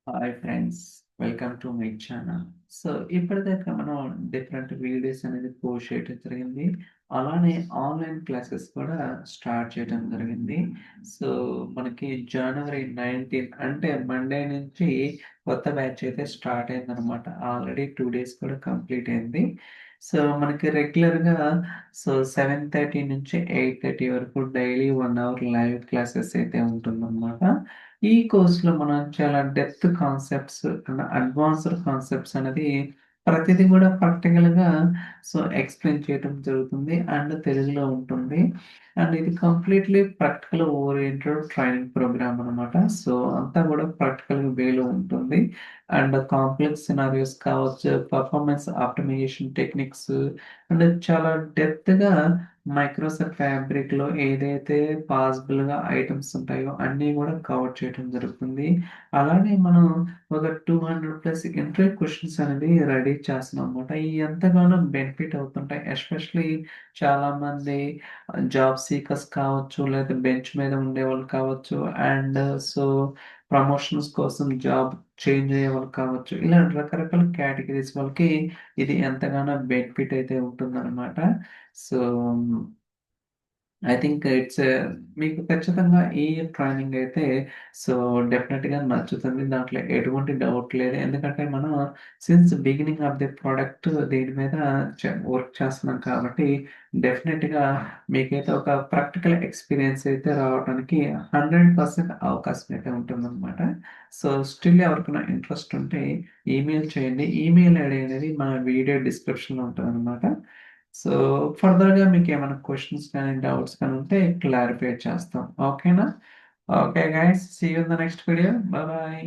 Hi friends, welcome to my channel. So ఇప్పటిదాకా మనం different videos అనేది పోస్ట్ చేయడం జరిగింది. అలానే ఆన్లైన్ క్లాసెస్ కూడా స్టార్ట్ చేయడం జరిగింది. సో మనకి జనవరి 19 అంటే మండే నుంచి కొత్త బ్యాచ్ అయితే స్టార్ట్ అయిందనమాట. ఆల్రెడీ 2 డేస్ కూడా కంప్లీట్ అయింది. సో మనకి రెగ్యులర్గా 7:30 నుంచి 8:30 వరకు డైలీ 1 అవర్ లైవ్ క్లాసెస్ అయితే ఉంటుందన్నమాట. ఈ కోర్స్‌లో మనం చాలా డెప్త్ కాన్సెప్ట్స్ అడ్వాన్స్డ్ కాన్సెప్ట్స్ అనేది ప్రతిదీ కూడా ప్రాక్టికల్‌గా ఎక్స్‌ప్లెయిన్ చేయడం జరుగుతుంది. అండ్ తెలుగులో ఉంటుంది. అండ్ ఇది completely practical oriented training program అనమాట. సో అంతా కూడా ప్రాక్టికల్ వేలో ఉంటుంది. అండ్ కాంప్లెక్స్ సినారియోస్ కావచ్చు, పెర్ఫార్మెన్స్ ఆప్టిమైజేషన్ టెక్నిక్స్ అండ్ చాలా డెప్త్‌గా మైక్రోసాఫ్ట్ ఫ్యాబ్రిక్‌లో ఏదైతే పాసిబుల్‌గా ఐటెమ్స్ ఉంటాయో అన్నీ గూడా కవర్ చేయడం జరుగుతుంది. అలానే మనం ఒక 200+ ఇంటర్వ్యూ క్వెషన్స్ అనేది రెడీ చేస్తున్నామనమాట. ఇయి ఎంతగానో బెనిఫిట్ అవుతుంటాయి. ఎస్పెషల్లీ చాలామంది జాబ్ సీకర్స్ కావచ్చు, లేదా బెంచ్ మీద ఉండేవాళ్ళు కావచ్చు, అండ్ సో ప్రమోషన్స్ కోసం జాబ్ చేంజ్ అయ్యేవాళ్ళు కావచ్చు. ఇలా రకరకాల కేటగిరీస్ వాళ్ళకి ఇది ఎంతగానో బెనిఫిట్ అయితే ఉంటుందనమాట. సో ఐ థింక్ ఇట్స్ మీకు ఖచ్చితంగా ఈ ట్రైనింగ్ అయితే సో డెఫినిట్‌గా నచ్చుతుంది. దాంట్లో ఎటువంటి డౌట్ లేదు. ఎందుకంటే మనం since beginning of the product దీని మీద వర్క్ చేస్తున్నాం కాబట్టి డెఫినిట్‌గా మీకైతే ఒక ప్రాక్టికల్ ఎక్స్‌పీరియన్స్ అయితే రావడానికి 100% అవకాశం అయితే ఉంటుందనమాట. సో స్టిల్ ఎవరికైనా ఇంట్రెస్ట్ ఉంటే ఈమెయిల్ చేయండి. ఈమెయిల్ ఐడీ అనేది మన వీడియో డిస్క్రిప్షన్‌లో ఉంటదనమాట. సో ఫర్దర్‌గా మీకేమైనా క్వెషన్స్ కానీ, డౌట్స్ కానీ ఉంటే క్లారిఫై చేస్తాం. ఓకేనా? Okay guys. See you in the next video. Bye bye.